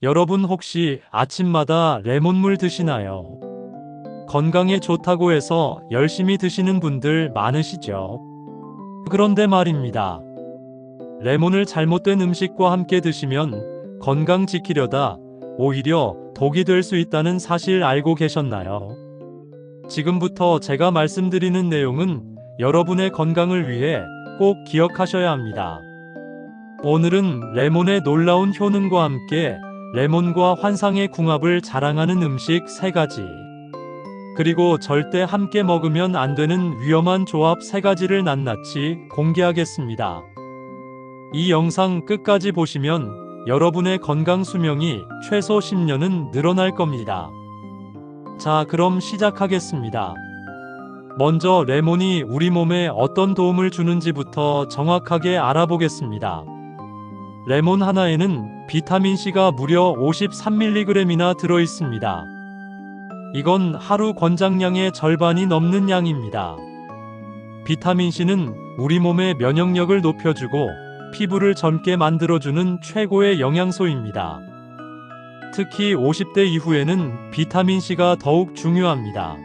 여러분 혹시 아침마다 레몬물 드시나요? 건강에 좋다고 해서 열심히 드시는 분들 많으시죠? 그런데 말입니다. 레몬을 잘못된 음식과 함께 드시면 건강 지키려다 오히려 독이 될 수 있다는 사실 알고 계셨나요? 지금부터 제가 말씀드리는 내용은 여러분의 건강을 위해 꼭 기억하셔야 합니다. 오늘은 레몬의 놀라운 효능과 함께 레몬과 환상의 궁합을 자랑하는 음식 3가지, 그리고 절대 함께 먹으면 안 되는 위험한 조합 3가지를 낱낱이 공개하겠습니다. 이 영상 끝까지 보시면 여러분의 건강 수명이 최소 10년은 늘어날 겁니다. 자, 그럼 시작하겠습니다. 먼저 레몬이 우리 몸에 어떤 도움을 주는지부터 정확하게 알아보겠습니다. 레몬 하나에는 비타민C가 무려 53mg이나 들어있습니다. 이건 하루 권장량의 절반이 넘는 양입니다. 비타민C는 우리 몸의 면역력을 높여주고 피부를 젊게 만들어주는 최고의 영양소입니다. 특히 50대 이후에는 비타민C가 더욱 중요합니다.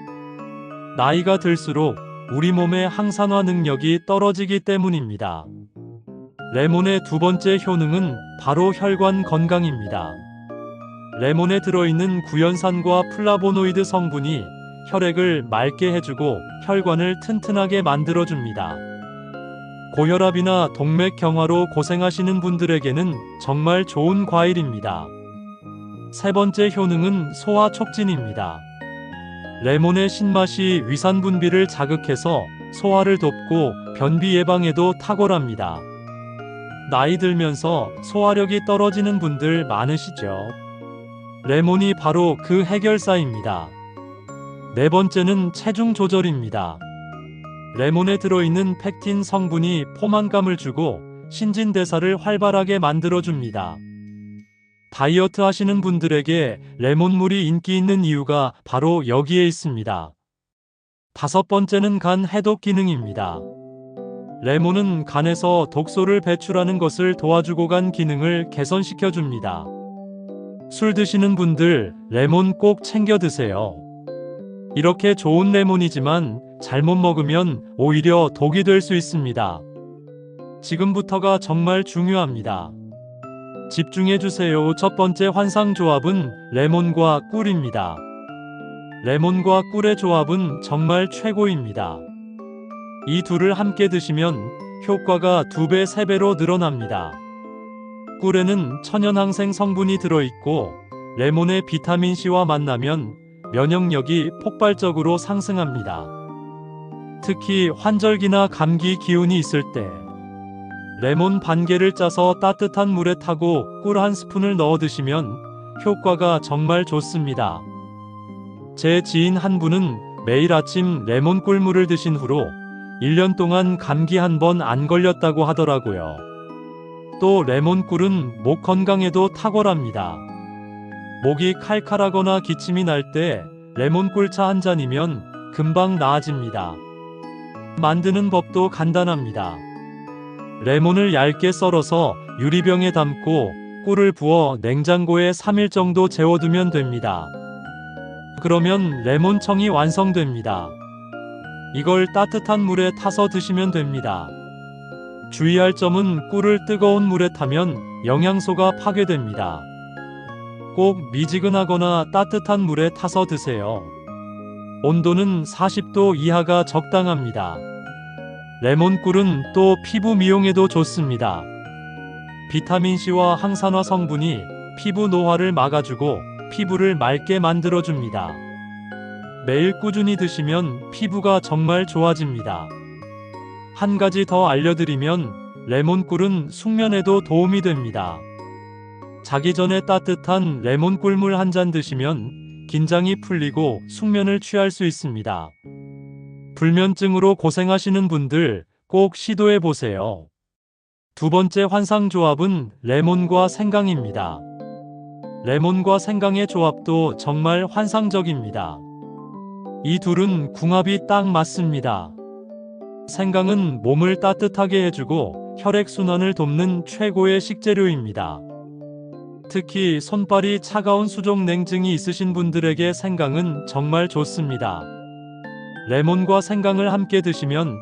나이가 들수록 우리 몸의 항산화 능력이 떨어지기 때문입니다. 레몬의 두 번째 효능은 바로 혈관 건강입니다. 레몬에 들어있는 구연산과 플라보노이드 성분이 혈액을 맑게 해주고 혈관을 튼튼하게 만들어줍니다. 고혈압이나 동맥경화로 고생하시는 분들에게는 정말 좋은 과일입니다. 세 번째 효능은 소화 촉진입니다. 레몬의 신맛이 위산 분비를 자극해서 소화를 돕고 변비 예방에도 탁월합니다. 나이 들면서 소화력이 떨어지는 분들 많으시죠? 레몬이 바로 그 해결사입니다. 네 번째는 체중 조절입니다. 레몬에 들어있는 펙틴 성분이 포만감을 주고 신진대사를 활발하게 만들어줍니다. 다이어트 하시는 분들에게 레몬물이 인기 있는 이유가 바로 여기에 있습니다. 다섯 번째는 간 해독 기능입니다. 레몬은 간에서 독소를 배출하는 것을 도와주고 간 기능을 개선시켜줍니다. 술 드시는 분들 레몬 꼭 챙겨 드세요. 이렇게 좋은 레몬이지만 잘못 먹으면 오히려 독이 될 수 있습니다. 지금부터가 정말 중요합니다. 집중해주세요. 첫 번째 환상 조합은 레몬과 꿀입니다. 레몬과 꿀의 조합은 정말 최고입니다. 이 둘을 함께 드시면 효과가 2배, 3배로 늘어납니다. 꿀에는 천연항생 성분이 들어있고 레몬의 비타민C와 만나면 면역력이 폭발적으로 상승합니다. 특히 환절기나 감기 기운이 있을 때 레몬 반 개를 짜서 따뜻한 물에 타고 꿀 한 스푼을 넣어 드시면 효과가 정말 좋습니다. 제 지인 한 분은 매일 아침 레몬 꿀물을 드신 후로 1년 동안 감기 한 번 안 걸렸다고 하더라고요. 또 레몬 꿀은 목 건강에도 탁월합니다. 목이 칼칼하거나 기침이 날 때 레몬 꿀차 한 잔이면 금방 나아집니다. 만드는 법도 간단합니다. 레몬을 얇게 썰어서 유리병에 담고 꿀을 부어 냉장고에 3일 정도 재워두면 됩니다. 그러면 레몬청이 완성됩니다. 이걸 따뜻한 물에 타서 드시면 됩니다. 주의할 점은 꿀을 뜨거운 물에 타면 영양소가 파괴됩니다. 꼭 미지근하거나 따뜻한 물에 타서 드세요. 온도는 40도 이하가 적당합니다. 레몬꿀은 또 피부 미용에도 좋습니다. 비타민C와 항산화 성분이 피부 노화를 막아주고 피부를 맑게 만들어줍니다. 매일 꾸준히 드시면 피부가 정말 좋아집니다. 한 가지 더 알려드리면 레몬꿀은 숙면에도 도움이 됩니다. 자기 전에 따뜻한 레몬꿀물 한 잔 드시면 긴장이 풀리고 숙면을 취할 수 있습니다. 불면증으로 고생하시는 분들 꼭 시도해 보세요. 두 번째 환상 조합은 레몬과 생강입니다. 레몬과 생강의 조합도 정말 환상적입니다. 이 둘은 궁합이 딱 맞습니다. 생강은 몸을 따뜻하게 해주고 혈액순환을 돕는 최고의 식재료입니다. 특히 손발이 차가운 수족 냉증이 있으신 분들에게 생강은 정말 좋습니다. 레몬과 생강을 함께 드시면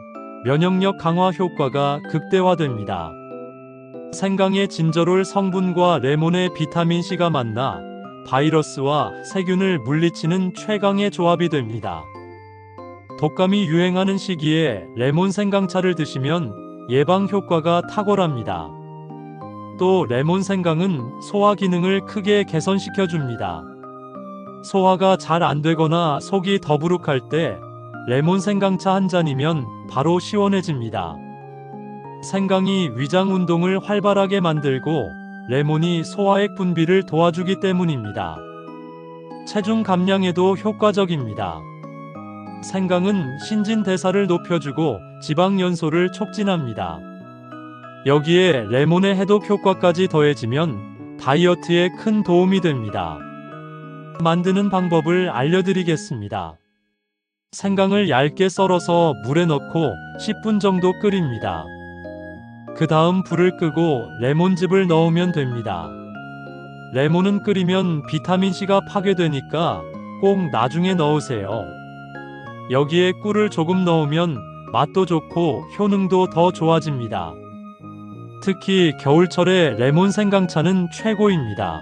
면역력 강화 효과가 극대화됩니다. 생강의 진저롤 성분과 레몬의 비타민C가 만나 바이러스와 세균을 물리치는 최강의 조합이 됩니다. 독감이 유행하는 시기에 레몬 생강차를 드시면 예방 효과가 탁월합니다. 또 레몬 생강은 소화 기능을 크게 개선시켜 줍니다. 소화가 잘 안 되거나 속이 더부룩할 때 레몬 생강차 한 잔이면 바로 시원해집니다. 생강이 위장 운동을 활발하게 만들고 레몬이 소화액 분비를 도와주기 때문입니다. 체중 감량에도 효과적입니다. 생강은 신진대사를 높여주고 지방 연소를 촉진합니다. 여기에 레몬의 해독 효과까지 더해지면 다이어트에 큰 도움이 됩니다. 만드는 방법을 알려드리겠습니다. 생강을 얇게 썰어서 물에 넣고 10분 정도 끓입니다. 그 다음 불을 끄고 레몬즙을 넣으면 됩니다. 레몬은 끓이면 비타민C가 파괴되니까 꼭 나중에 넣으세요. 여기에 꿀을 조금 넣으면 맛도 좋고 효능도 더 좋아집니다. 특히 겨울철에 레몬 생강차는 최고입니다.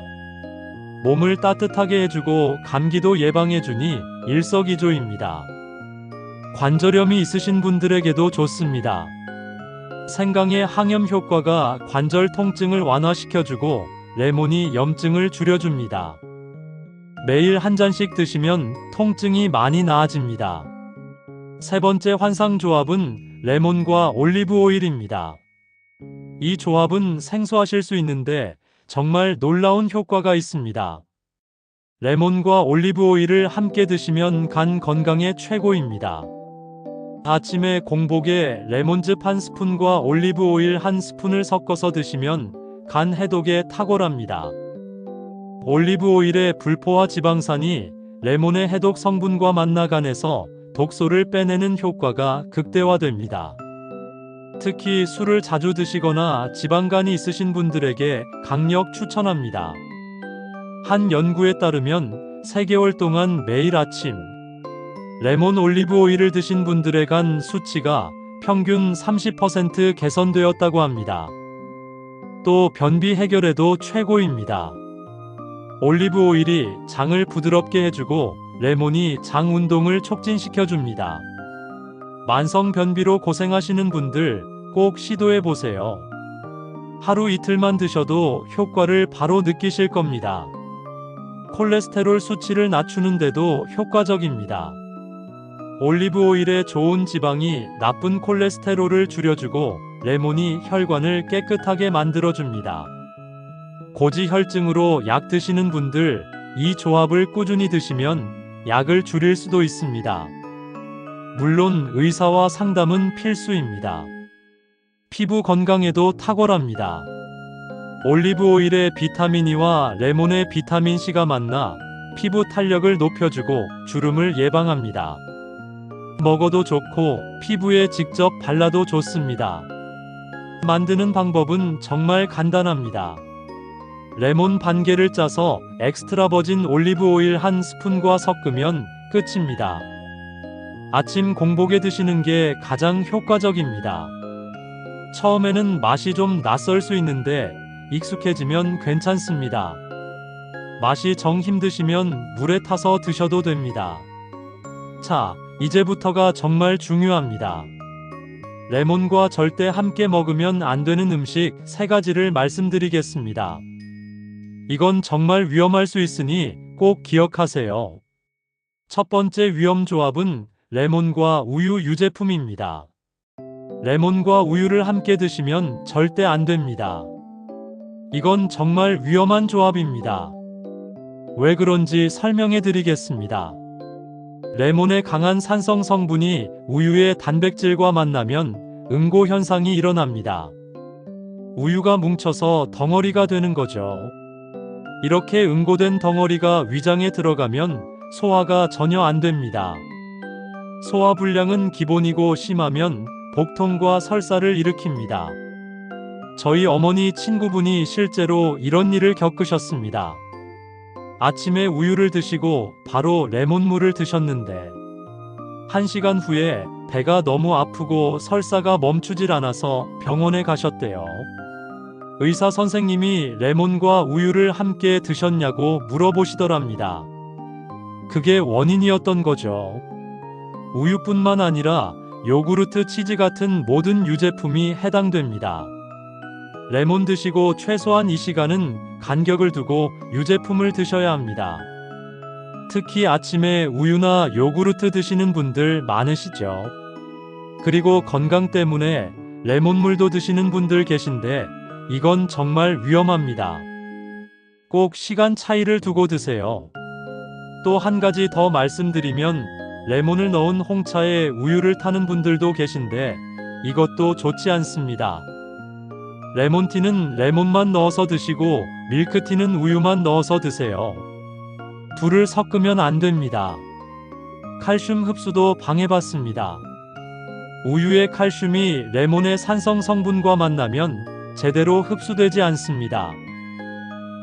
몸을 따뜻하게 해주고 감기도 예방해주니 일석이조입니다. 관절염이 있으신 분들에게도 좋습니다. 생강의 항염 효과가 관절 통증을 완화시켜주고 레몬이 염증을 줄여줍니다. 매일 한 잔씩 드시면 통증이 많이 나아집니다. 세 번째 환상조합은 레몬과 올리브 오일입니다. 이 조합은 생소하실 수 있는데 정말 놀라운 효과가 있습니다. 레몬과 올리브 오일을 함께 드시면 간 건강에 최고입니다. 아침에 공복에 레몬즙 한 스푼과 올리브 오일 한 스푼을 섞어서 드시면 간 해독에 탁월합니다. 올리브 오일의 불포화 지방산이 레몬의 해독 성분과 만나 간에서 독소를 빼내는 효과가 극대화됩니다. 특히 술을 자주 드시거나 지방간이 있으신 분들에게 강력 추천합니다. 한 연구에 따르면 3개월 동안 매일 아침 레몬 올리브 오일을 드신 분들의 간 수치가 평균 30% 개선되었다고 합니다. 또 변비 해결에도 최고입니다. 올리브 오일이 장을 부드럽게 해주고 레몬이 장 운동을 촉진시켜줍니다. 만성 변비로 고생하시는 분들 꼭 시도해보세요. 하루 이틀만 드셔도 효과를 바로 느끼실 겁니다. 콜레스테롤 수치를 낮추는데도 효과적입니다. 올리브 오일의 좋은 지방이 나쁜 콜레스테롤을 줄여주고 레몬이 혈관을 깨끗하게 만들어줍니다. 고지혈증으로 약 드시는 분들 이 조합을 꾸준히 드시면 약을 줄일 수도 있습니다. 물론 의사와 상담은 필수입니다. 피부 건강에도 탁월합니다. 올리브 오일의 비타민E와 레몬의 비타민C가 만나 피부 탄력을 높여주고 주름을 예방합니다. 먹어도 좋고 피부에 직접 발라도 좋습니다. 만드는 방법은 정말 간단합니다. 레몬 반 개를 짜서 엑스트라 버진 올리브 오일 한 스푼과 섞으면 끝입니다. 아침 공복에 드시는 게 가장 효과적입니다. 처음에는 맛이 좀 낯설 수 있는데 익숙해지면 괜찮습니다. 맛이 정 힘드시면 물에 타서 드셔도 됩니다. 자, 이제부터가 정말 중요합니다. 레몬과 절대 함께 먹으면 안 되는 음식 3가지를 말씀드리겠습니다. 이건 정말 위험할 수 있으니 꼭 기억하세요. 첫 번째 위험 조합은 레몬과 우유 유제품입니다. 레몬과 우유를 함께 드시면 절대 안 됩니다. 이건 정말 위험한 조합입니다. 왜 그런지 설명해 드리겠습니다. 레몬의 강한 산성 성분이 우유의 단백질과 만나면 응고 현상이 일어납니다. 우유가 뭉쳐서 덩어리가 되는 거죠. 이렇게 응고된 덩어리가 위장에 들어가면 소화가 전혀 안 됩니다. 소화불량은 기본이고 심하면 복통과 설사를 일으킵니다. 저희 어머니 친구분이 실제로 이런 일을 겪으셨습니다. 아침에 우유를 드시고 바로 레몬물을 드셨는데 1시간 후에 배가 너무 아프고 설사가 멈추질 않아서 병원에 가셨대요. 의사 선생님이 레몬과 우유를 함께 드셨냐고 물어보시더랍니다. 그게 원인이었던 거죠. 우유뿐만 아니라 요구르트, 치즈 같은 모든 유제품이 해당됩니다. 레몬 드시고 최소한 2시간은 간격을 두고 유제품을 드셔야 합니다. 특히 아침에 우유나 요구르트 드시는 분들 많으시죠? 그리고 건강 때문에 레몬물도 드시는 분들 계신데 이건 정말 위험합니다. 꼭 시간 차이를 두고 드세요. 또 한 가지 더 말씀드리면 레몬을 넣은 홍차에 우유를 타는 분들도 계신데 이것도 좋지 않습니다. 레몬티는 레몬만 넣어서 드시고 밀크티는 우유만 넣어서 드세요. 둘을 섞으면 안 됩니다. 칼슘 흡수도 방해받습니다. 우유의 칼슘이 레몬의 산성 성분과 만나면 제대로 흡수되지 않습니다.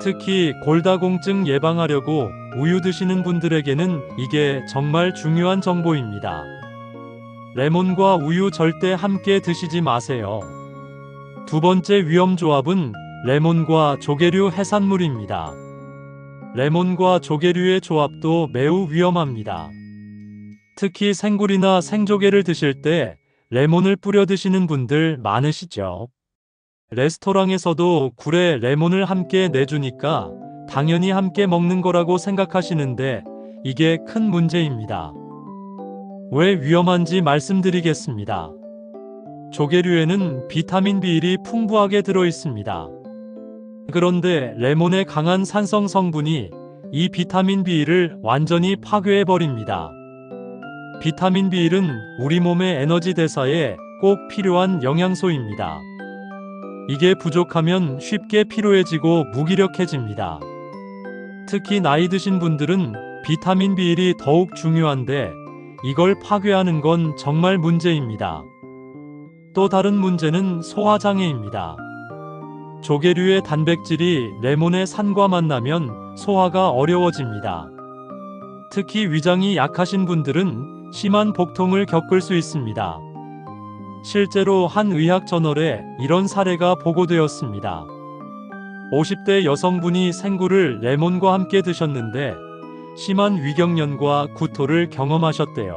특히 골다공증 예방하려고 우유 드시는 분들에게는 이게 정말 중요한 정보입니다. 레몬과 우유 절대 함께 드시지 마세요. 두 번째 위험 조합은 레몬과 조개류 해산물입니다. 레몬과 조개류의 조합도 매우 위험합니다. 특히 생굴이나 생조개를 드실 때 레몬을 뿌려 드시는 분들 많으시죠? 레스토랑에서도 굴에 레몬을 함께 내주니까 당연히 함께 먹는 거라고 생각하시는데 이게 큰 문제입니다. 왜 위험한지 말씀드리겠습니다. 조개류에는 비타민 B1이 풍부하게 들어 있습니다. 그런데 레몬의 강한 산성 성분이 이 비타민 B1을 완전히 파괴해 버립니다. 비타민 B1은 우리 몸의 에너지 대사에 꼭 필요한 영양소입니다. 이게 부족하면 쉽게 피로해지고 무기력해집니다. 특히 나이 드신 분들은 비타민 B1이 더욱 중요한데 이걸 파괴하는 건 정말 문제입니다. 또 다른 문제는 소화장애입니다. 조개류의 단백질이 레몬의 산과 만나면 소화가 어려워집니다. 특히 위장이 약하신 분들은 심한 복통을 겪을 수 있습니다. 실제로 한 의학 저널에 이런 사례가 보고되었습니다. 50대 여성분이 생굴을 레몬과 함께 드셨는데 심한 위경련과 구토를 경험하셨대요.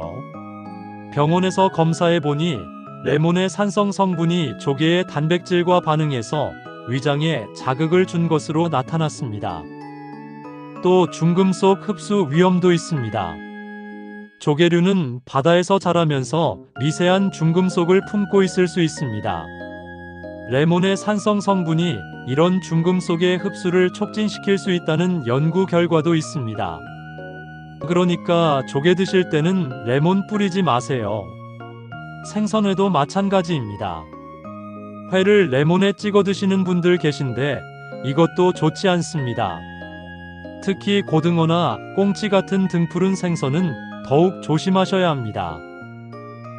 병원에서 검사해 보니 레몬의 산성 성분이 조개의 단백질과 반응해서 위장에 자극을 준 것으로 나타났습니다. 또 중금속 흡수 위험도 있습니다. 조개류는 바다에서 자라면서 미세한 중금속을 품고 있을 수 있습니다. 레몬의 산성 성분이 이런 중금속의 흡수를 촉진시킬 수 있다는 연구 결과도 있습니다. 그러니까 조개 드실 때는 레몬 뿌리지 마세요. 생선회도 마찬가지입니다. 회를 레몬에 찍어 드시는 분들 계신데 이것도 좋지 않습니다. 특히 고등어나 꽁치 같은 등푸른 생선은 더욱 조심하셔야 합니다.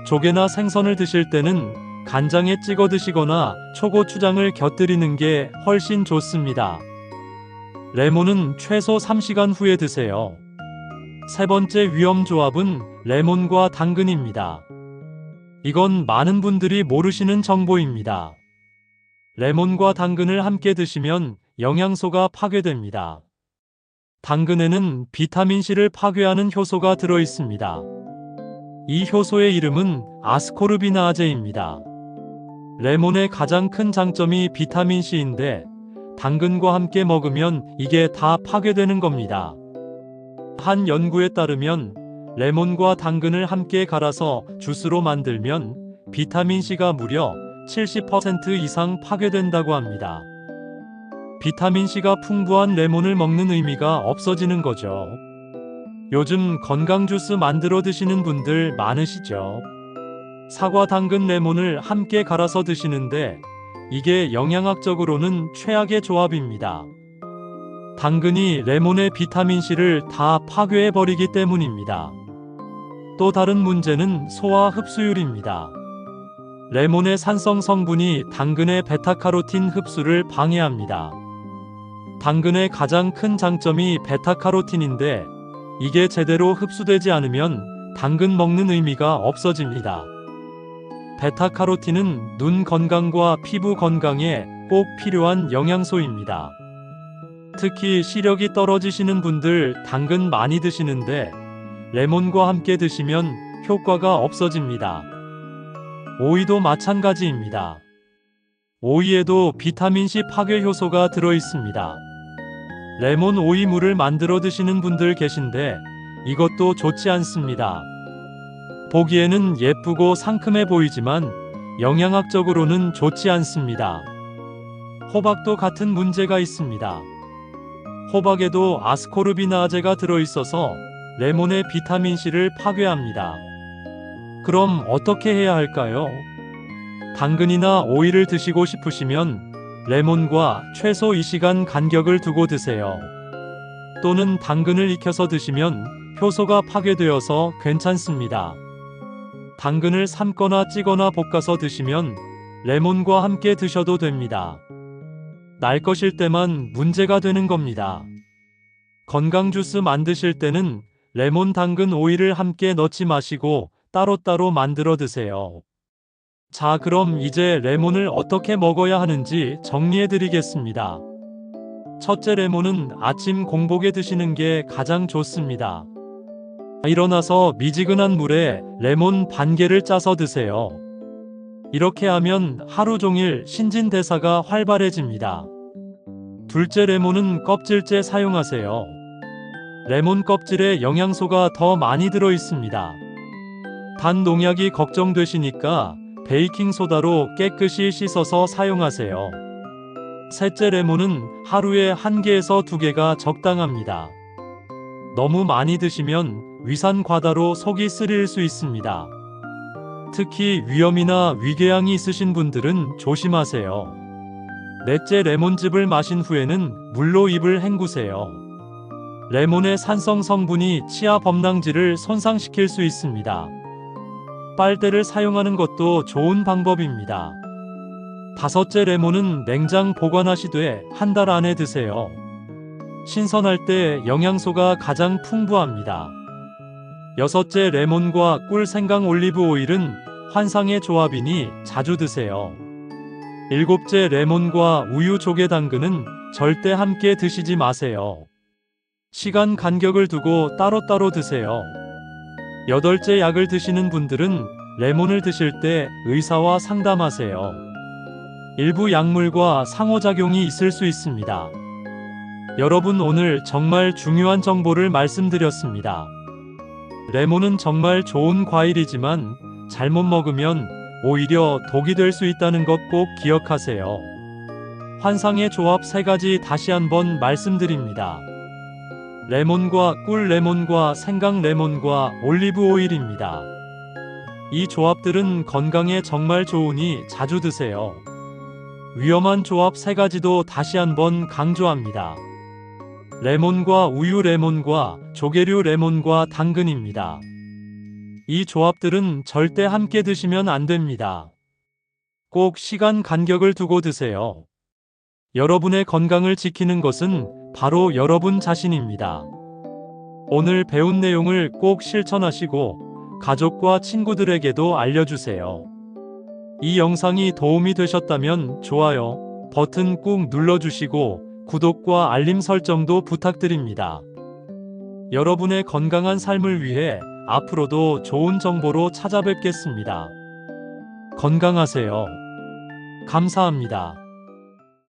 조개나 생선을 드실 때는 간장에 찍어 드시거나 초고추장을 곁들이는 게 훨씬 좋습니다. 레몬은 최소 3시간 후에 드세요. 세 번째 위험 조합은 레몬과 당근입니다. 이건 많은 분들이 모르시는 정보입니다. 레몬과 당근을 함께 드시면 영양소가 파괴됩니다. 당근에는 비타민C를 파괴하는 효소가 들어 있습니다. 이 효소의 이름은 아스코르비나아제입니다. 레몬의 가장 큰 장점이 비타민C인데 당근과 함께 먹으면 이게 다 파괴되는 겁니다. 한 연구에 따르면 레몬과 당근을 함께 갈아서 주스로 만들면 비타민C가 무려 70% 이상 파괴된다고 합니다. 비타민C가 풍부한 레몬을 먹는 의미가 없어지는 거죠. 요즘 건강 주스 만들어 드시는 분들 많으시죠? 사과, 당근, 레몬을 함께 갈아서 드시는데 이게 영양학적으로는 최악의 조합입니다. 당근이 레몬의 비타민C를 다 파괴해버리기 때문입니다. 또 다른 문제는 소화 흡수율입니다. 레몬의 산성 성분이 당근의 베타카로틴 흡수를 방해합니다. 당근의 가장 큰 장점이 베타카로틴인데 이게 제대로 흡수되지 않으면 당근 먹는 의미가 없어집니다. 베타카로틴은 눈 건강과 피부 건강에 꼭 필요한 영양소입니다. 특히 시력이 떨어지시는 분들 당근 많이 드시는데 레몬과 함께 드시면 효과가 없어집니다. 오이도 마찬가지입니다. 오이에도 비타민C 파괴 효소가 들어 있습니다. 레몬 오이 물을 만들어 드시는 분들 계신데 이것도 좋지 않습니다. 보기에는 예쁘고 상큼해 보이지만 영양학적으로는 좋지 않습니다. 호박도 같은 문제가 있습니다. 호박에도 아스코르비나아제가 들어있어서 레몬의 비타민C를 파괴합니다. 그럼 어떻게 해야 할까요? 당근이나 오이를 드시고 싶으시면 레몬과 최소 2시간 간격을 두고 드세요. 또는 당근을 익혀서 드시면 효소가 파괴되어서 괜찮습니다. 당근을 삶거나 찌거나 볶아서 드시면 레몬과 함께 드셔도 됩니다. 날 것일 때만 문제가 되는 겁니다. 건강 주스 만드실 때는 레몬, 당근, 오이를 함께 넣지 마시고 따로따로 만들어 드세요. 자, 그럼 이제 레몬을 어떻게 먹어야 하는지 정리해 드리겠습니다. 첫째, 레몬은 아침 공복에 드시는 게 가장 좋습니다. 일어나서 미지근한 물에 레몬 반 개를 짜서 드세요. 이렇게 하면 하루 종일 신진대사가 활발해집니다. 둘째, 레몬은 껍질째 사용하세요. 레몬 껍질에 영양소가 더 많이 들어 있습니다. 단 농약이 걱정되시니까 베이킹소다로 깨끗이 씻어서 사용하세요. 셋째, 레몬은 하루에 1개에서 2개가 적당합니다. 너무 많이 드시면 위산 과다로 속이 쓰릴 수 있습니다. 특히 위염이나 위궤양이 있으신 분들은 조심하세요. 넷째, 레몬즙을 마신 후에는 물로 입을 헹구세요. 레몬의 산성 성분이 치아 범랑질을 손상시킬 수 있습니다. 빨대를 사용하는 것도 좋은 방법입니다. 다섯째, 레몬은 냉장 보관하시되 1달 안에 드세요. 신선할 때 영양소가 가장 풍부합니다. 여섯째, 레몬과 꿀, 생강, 올리브 오일은 환상의 조합이니 자주 드세요. 일곱째, 레몬과 우유, 조개, 당근은 절대 함께 드시지 마세요. 시간 간격을 두고 따로따로 드세요. 여덟째, 약을 드시는 분들은 레몬을 드실 때 의사와 상담하세요. 일부 약물과 상호작용이 있을 수 있습니다. 여러분, 오늘 정말 중요한 정보를 말씀드렸습니다. 레몬은 정말 좋은 과일이지만 잘못 먹으면 오히려 독이 될 수 있다는 것 꼭 기억하세요. 환상의 조합 3가지 다시 한번 말씀드립니다. 레몬과 꿀, 레몬과 생강, 레몬과 올리브 오일입니다. 이 조합들은 건강에 정말 좋으니 자주 드세요. 위험한 조합 3가지도 다시 한번 강조합니다. 레몬과 우유, 레몬과 조개류, 레몬과 당근입니다. 이 조합들은 절대 함께 드시면 안 됩니다. 꼭 시간 간격을 두고 드세요. 여러분의 건강을 지키는 것은 바로 여러분 자신입니다. 오늘 배운 내용을 꼭 실천하시고 가족과 친구들에게도 알려주세요. 이 영상이 도움이 되셨다면 좋아요 버튼 꾹 눌러주시고 구독과 알림 설정도 부탁드립니다. 여러분의 건강한 삶을 위해 앞으로도 좋은 정보로 찾아뵙겠습니다. 건강하세요. 감사합니다.